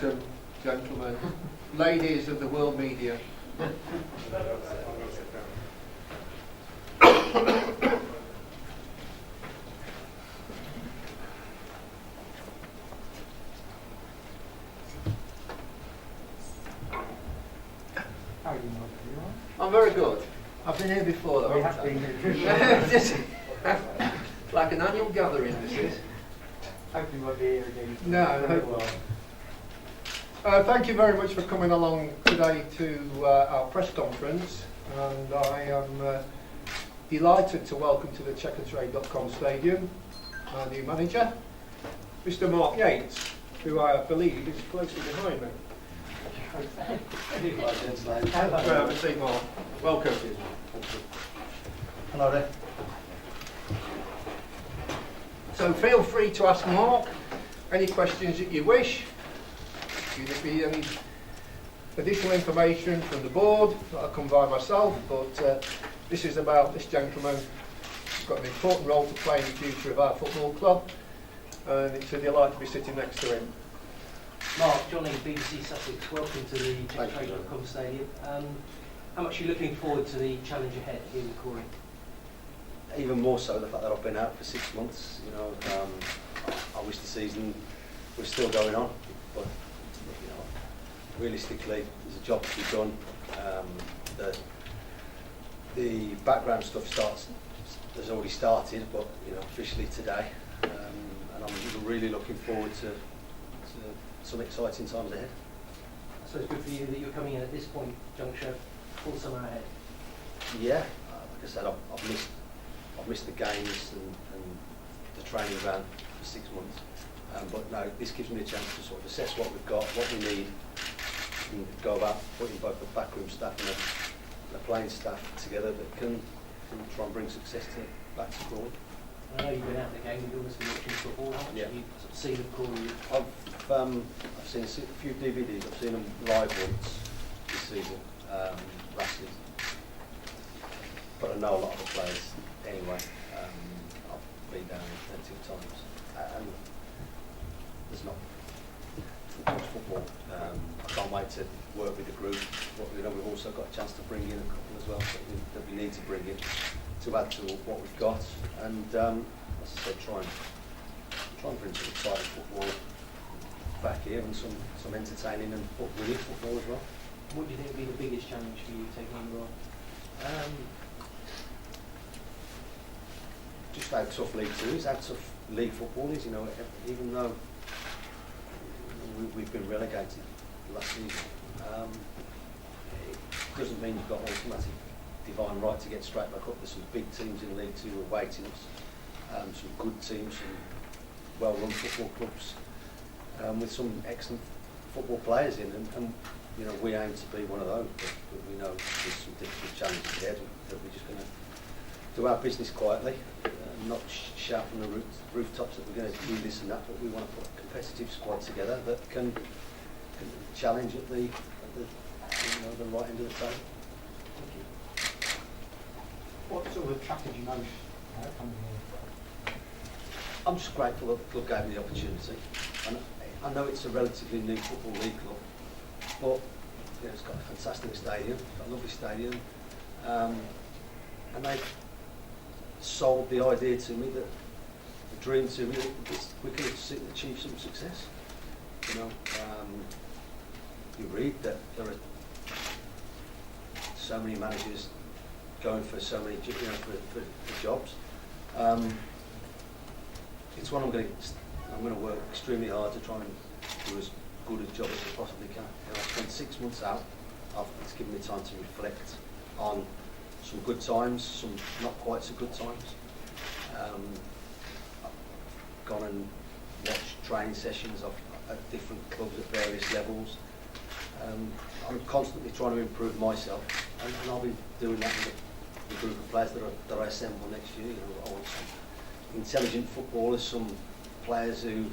welcome, gentlemen, ladies of the world media. How are you, Mark? Are you all right? I'm very good. I've been here before, though. We haven't have I? been here. Like an annual gathering, this is. Hopefully we'll be here again. No, I Very hope well. Thank you very much for coming along today to our press conference, and I am delighted to welcome to the checkertrade.com stadium our new manager, Mr. Mark Yates, who I believe is closely behind me. Mark. Welcome. Hello there. So feel free to ask Mark any questions that you wish. Should there be any additional information from the board, that'll come by myself, but this is about this gentleman who's got an important role to play in the future of our football club, and it's a delight to be sitting next to him. Mark, Johnny, BBC Sussex, welcome to the checkertrade.com stadium. How much are you looking forward to the challenge ahead here with Crawley? Even more so the fact that I've been out for 6 months. You know, I wish the season was still going on, but you know, realistically, there's a job to be done. The background stuff has already started, but you know, officially today, and I'm really looking forward to some exciting times ahead. So it's good for you that you're coming in at this point, juncture, full summer ahead. Yeah, like I said, I've missed the games and the training ground for 6 months, but no, this gives me a chance to sort of assess what we've got, what we need, and go about putting both the backroom staff and the playing staff together that can try and bring success back to Crawley. I know you've been out in the game, you've always been watching football. How much have you sort of seen of Crawley? I've seen a few DVDs. I've seen them live once this season, last season, but I know a lot of the players anyway. I've been down plenty of times, and there's not much football. I can't wait to work with the group. You know, we've also got a chance to bring in a couple as well that we need to bring in to add to what we've got, and as I said, try and bring some exciting football back here and some entertaining and winning football as well. What do you think would be the biggest challenge for you taking on the role? Just how tough League 2 is, how tough league football is. You know, even though we've been relegated last season, it doesn't mean you've got automatic divine right to get straight back up. There's some big teams in League 2 awaiting us, some good teams, some well-run football clubs, with some excellent football players in, and you know, we aim to be one of those, but we know there's some difficult challenges ahead that we're just going to do our business quietly, not shout from the rooftops that we're going to do this and that, but we want to put a competitive squad together that can challenge at the right end of the table. Thank you. What sort of attracted you most coming here? I'm just grateful that the club gave me the opportunity. And I know it's a relatively new football league club, but you know, it's got a fantastic stadium, it's got a lovely stadium, and they sold the idea to me, that the dream to me, that we can achieve some success. You know, you read that there are so many managers going for so many, you know, for jobs. It's one I'm going to work extremely hard to try and do as good a job as I possibly can. You know, I've spent 6 months out. It's given me time to reflect on some good times, some not quite so good times. I've gone and watched training sessions at different clubs at various levels. I'm constantly trying to improve myself, and I'll be doing that with the group of players that I assemble next year. You know, I want some intelligent footballers, some players with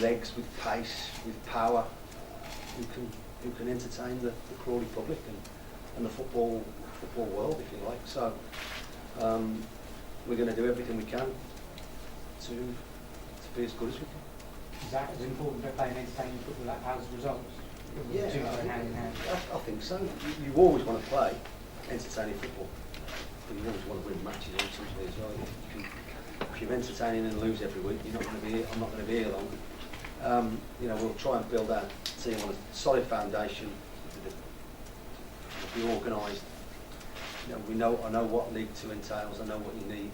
legs, with pace, with power, who can entertain the Crawley public and the football world, if you like. So we're going to do everything we can to be as good as we can. is that as important for playing entertaining football as results? Yeah, The two go hand in hand. I think so. You always want to play entertaining football, but you always want to win matches ultimately as well. If you're entertaining and lose every week, you're not going to be here. I'm not going to be here long. You know, we'll try and build our team on a solid foundation. Be organised. You know, I know what League 2 entails. I know what you need.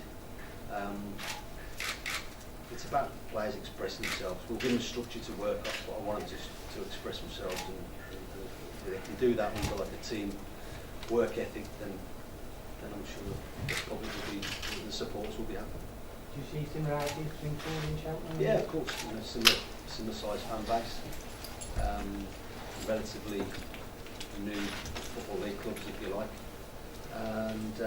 It's about players expressing themselves. We'll give them structure to work off, but I want them to express themselves, and if they can do that under like a team work ethic, then I'm sure the public will be, the supporters will be happy. Do you see similarities between Crawley and Cheltenham? Yeah, of course. You know, similar size fan base, relatively new football league clubs, if you like, and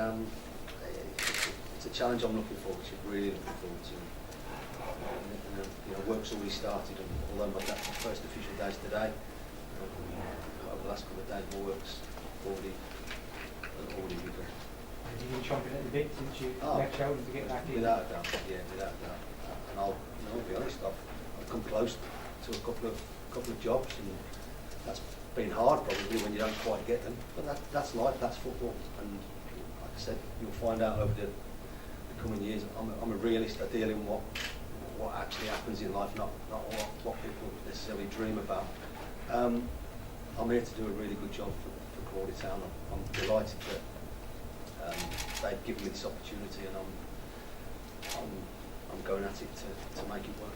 it's a challenge I'm looking forward to. Really looking forward to. And, you know, work's already started, and although my first official day's today, over the last couple of days, my work's already begun. Have you been chomping at the bit since you left Cheltenham to get back in? Without a doubt, yeah, without a doubt. And I'll be honest, I've come close to a couple of jobs, and that's been hard probably when you don't quite get them. But that's life, that's football, and like I said, you'll find out over the coming years. I'm a realist. I deal in what actually happens in life, not what people necessarily dream about. I'm here to do a really good job for Crawley Town. I'm delighted that they've given me this opportunity, and I'm going at it to make it work.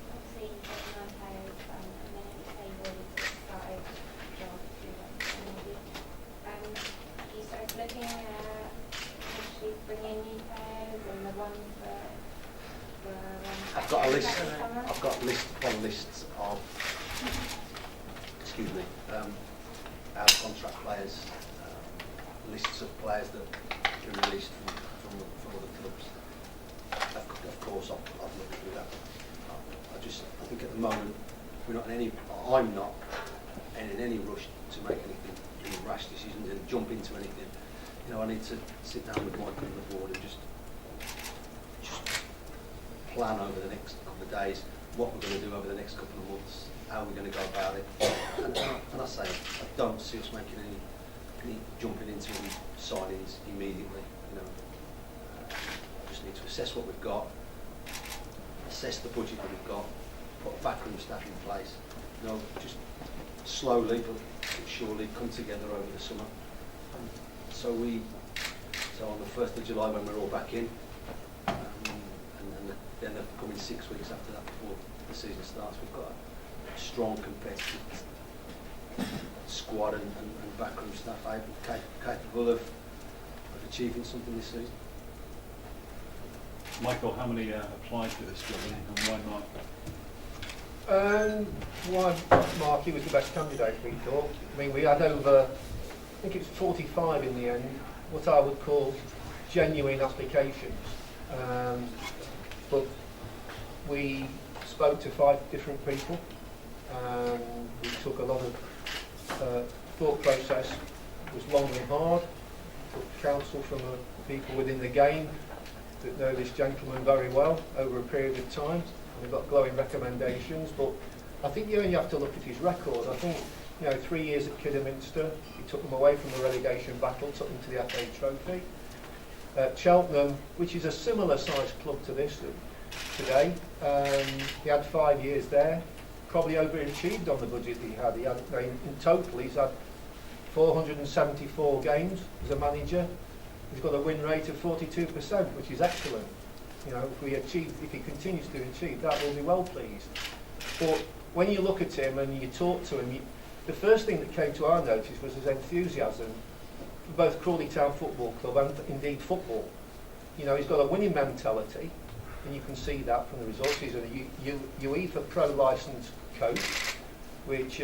Obviously, you've got 9 players, and then you say you've already started the job through that. You started looking at actually bringing new players and the ones that were I've got a list. summer? I've got upon lists of our contract players, lists of players that have been released from other clubs. Of course, I've looked through that. I think at the moment I'm not in any rush to make any rash decisions and jump into anything. You know, I need to sit down with Michael and the board and just plan over the next couple of days what we're going to do over the next couple of months, how we're going to go about it. And I say, I don't see us making any jumping into any signings immediately. You know, just need to assess what we've got, assess the budget that we've got, put backroom staff in place. You know, just slowly but surely come together over the summer. So on the 1st of July when we're all back in, and then they're coming 6 weeks after that before the season starts, we've got a strong competitive squad and backroom staff capable of achieving something this season. Michael, how many applied for this job and why not? Why Mark, was the best candidate, we thought. I mean, we had over, I think it's 45 in the end, what I would call genuine applications. But we spoke to 5 different people. We took a lot of thought process. It was long and hard. Took counsel from people within the game that know this gentleman very well over a period of time. We've got glowing recommendations, but I think you only have to look at his record. I think, 3 years at Kidderminster, he took them away from the relegation battle, took them to the FA Trophy. Cheltenham, which is a similar sized club to this today, he had 5 years there, probably overachieved on the budget that he had. In total, he's had 474 games as a manager. He's got a win rate of 42%, which is excellent. If he continues to achieve that, we'll be well pleased. But when you look at him and you talk to him, the first thing that came to our notice was his enthusiasm for both Crawley Town Football Club and indeed football. He's got a winning mentality, and you can see that from the results. He's a UEFA Pro licensed coach, which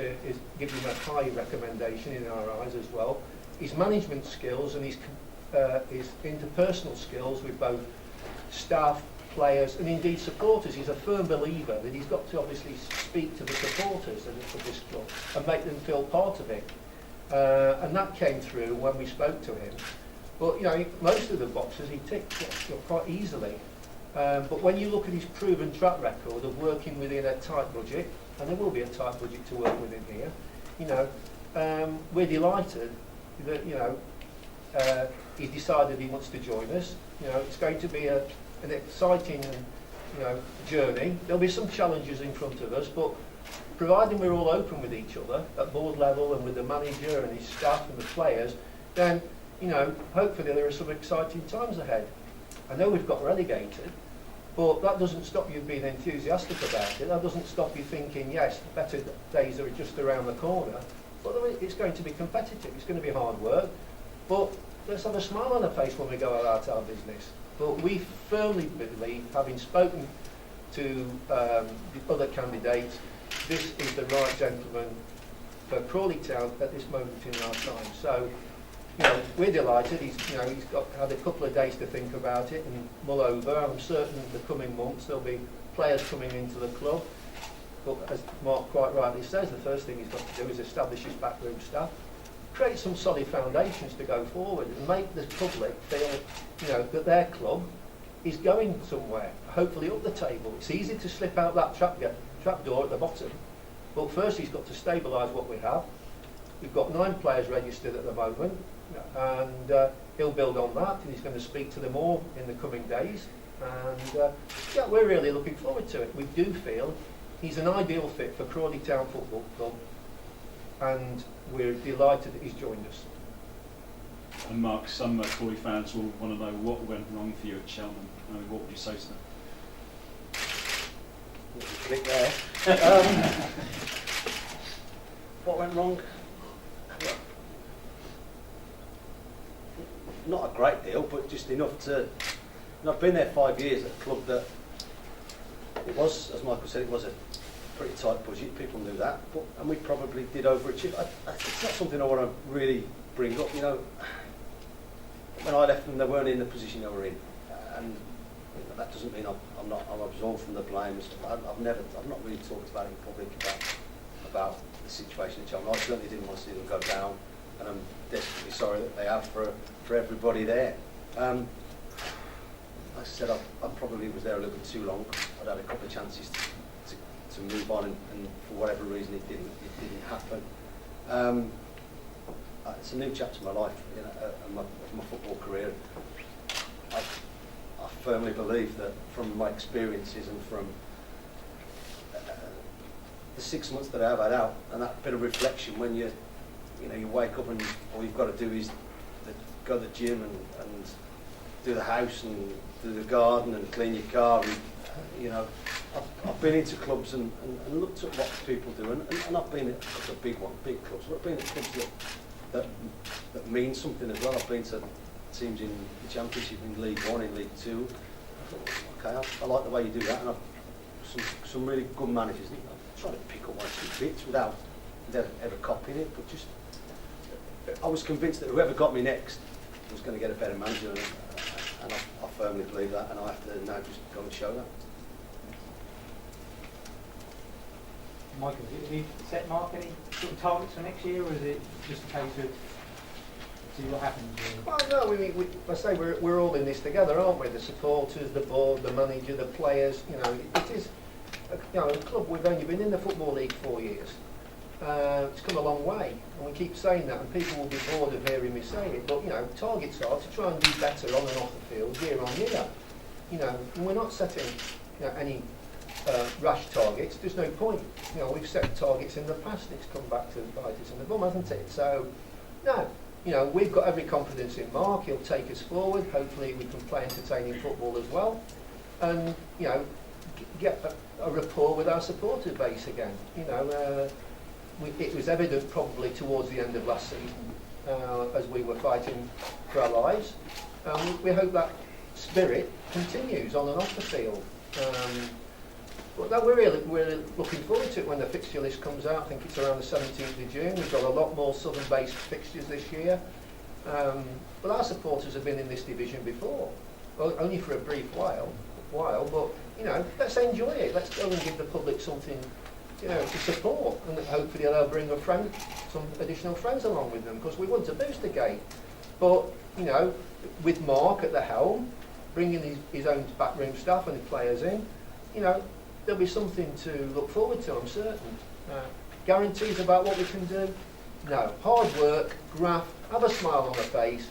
gives him a high recommendation in our eyes as well. His management skills and his interpersonal skills with both staff, players and indeed supporters. He's a firm believer that he's got to obviously speak to the supporters of this club and make them feel part of it. And that came through when we spoke to him. But most of the boxes he ticked quite easily. But when you look at his proven track record of working within a tight budget, and there will be a tight budget to work within here, you know, we're delighted that, you know, he's decided he wants to join us. You know, it's going to be an exciting, you know, journey. There'll be some challenges in front of us, but providing we're all open with each other at board level and with the manager and his staff and the players, then, you know, hopefully there are some exciting times ahead. I know we've got relegated, but that doesn't stop you being enthusiastic about it. That doesn't stop you thinking, yes, better days are just around the corner. But it's going to be competitive. It's going to be hard work. But let's have a smile on our face when we go about our business. But we firmly believe, having spoken to the other candidates, this is the right gentleman for Crawley Town at this moment in our time. So, you know, we're delighted. He's had a couple of days to think about it and mull over. I'm certain in the coming months there'll be players coming into the club. But as Mark quite rightly says, the first thing he's got to do is establish his backroom staff, create some solid foundations to go forward and make the public feel, you know, that their club is going somewhere, hopefully up the table. It's easy to slip out that trap door at the bottom, but first he's got to stabilise what we have. We've got 9 players registered at the moment, and he'll build on that, and he's going to speak to them all in the coming days. And yeah, we're really looking forward to it. We do feel he's an ideal fit for Crawley Town Football Club, and we're delighted that he's joined us. And Mark, some Crawley fans will want to know what went wrong for you at Cheltenham. I mean, what would you say to them? Click there. What went wrong? Well, not a great deal, but just enough to. And I've been there 5 years at a club that it was, as Michael said, it was a pretty tight budget. People knew that, and we probably did overachieve. It's not something I want to really bring up. You know, when I left them, they weren't in the position they were in, and you know, that doesn't mean I'm absolved from the blame and stuff. I've not really talked about it in public about the situation at Cheltenham. I certainly didn't want to see them go down, and I'm desperately sorry that they have for everybody there. Like I said, I probably was there a little bit too long. I'd had a couple of chances to move on, and for whatever reason it didn't happen. It's a new chapter in my life, you know, of my football career. I firmly believe that from my experiences and from the 6 months that I've had out, and that bit of reflection when you wake up and all you've got to do is go to the gym and do the house and do the garden and clean your car. And, you know, I've been into clubs and looked at what people do, and I've been at the big clubs, but I've been at clubs that mean something as well. I've been to teams in the Championship, in League One, in League Two. I thought, okay, I like the way you do that, and I've some really good managers. I'm trying to pick up 1 or 2 bits without ever copying it, but just I was convinced that whoever got me next was going to get a better manager, and I firmly believe that, and I have to now just go and show that. Michael, have you set Mark any sort of targets for next year, or is it just a case of see what happens? Well, no, I say we're all in this together, aren't we? The supporters, the board, the manager, the players. You know, it is. You know, a club. We've only been in the Football League 4 years. It's come a long way, and we keep saying that, and people will be bored of hearing me say it. But you know, targets are to try and do better on and off the field year on year. You know, and we're not setting any rash targets. There's no point. You know, we've set targets in the past. It's come back to bite us in the bum, hasn't it? So, no. You know, we've got every confidence in Mark. He'll take us forward. Hopefully, we can play entertaining football as well, and you know, get a rapport with our supporter base again. You know. It was evident probably towards the end of last season as we were fighting for our lives. We hope that spirit continues on and off the field. But that we're really looking forward to it when the fixture list comes out. I think it's around the 17th of June. We've got a lot more southern-based fixtures this year. But our supporters have been in this division before, well, only for a brief while. But you know, let's enjoy it. Let's go and give the public something, you know, to support, and hopefully they'll bring some additional friends along with them, because we want to boost the game. But you know, with Mark at the helm, bringing his own backroom staff and players in, you know, there'll be something to look forward to, I'm certain. Guarantees about what we can do? No. Hard work, graft, have a smile on the face,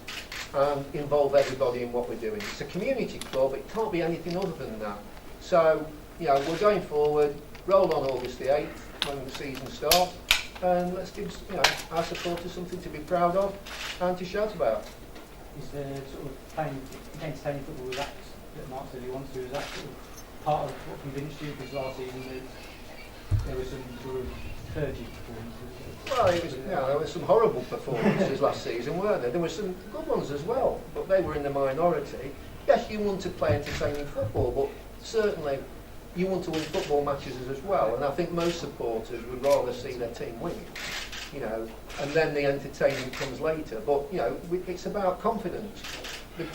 and involve everybody in what we're doing. It's a community club, it can't be anything other than that. So, you know, we're going forward, roll on August the 8th when the season starts, and let's give, you know, our supporters something to be proud of and to shout about. Is there sort of playing entertaining football with that Mark said he wants to? Is that sort of part of what convinced you? Because last season there was some sort of clergy performances. Well, it was, you know, there were some horrible performances last season, weren't there? There were some good ones as well, but they were in the minority. Yes, you want to play entertaining football, but certainly you want to win football matches as well. And I think most supporters would rather see their team win, you know, and then the entertainment comes later. But, you know, it's about confidence.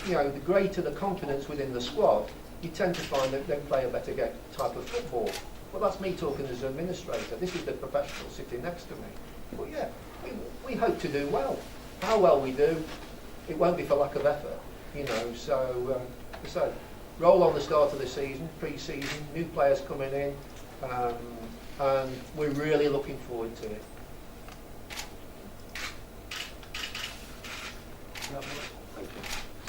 You know, the greater the confidence within the squad, you tend to find that they play a better type of football. Well, that's me talking as an administrator. This is the professional sitting next to me. But yeah, we hope to do well. How well we do, it won't be for lack of effort, you know. So roll on the start of the season, pre-season, new players coming in, and we're really looking forward to it.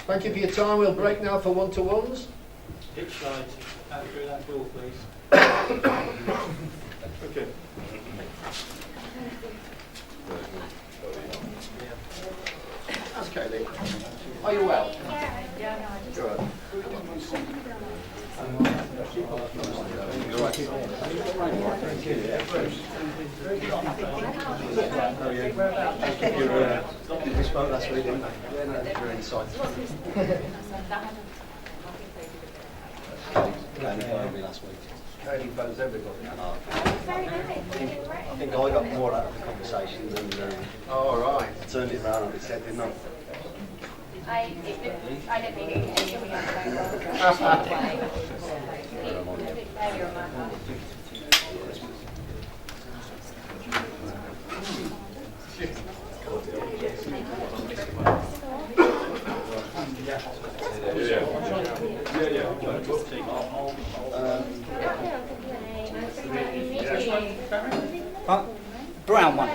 Thank you for your time. We'll break now for one-to-ones. Pitch slides out through that door, please. Okay. That's Kaylee. Are you well? Good. We spoke last week, didn't we? Yeah, no, it's really exciting. Danny phoned me last week. Kaylee phones everybody. And I think I got more out of the conversation than All right. I turned it around and it said, didn't I? I don't think it can be on Brown one.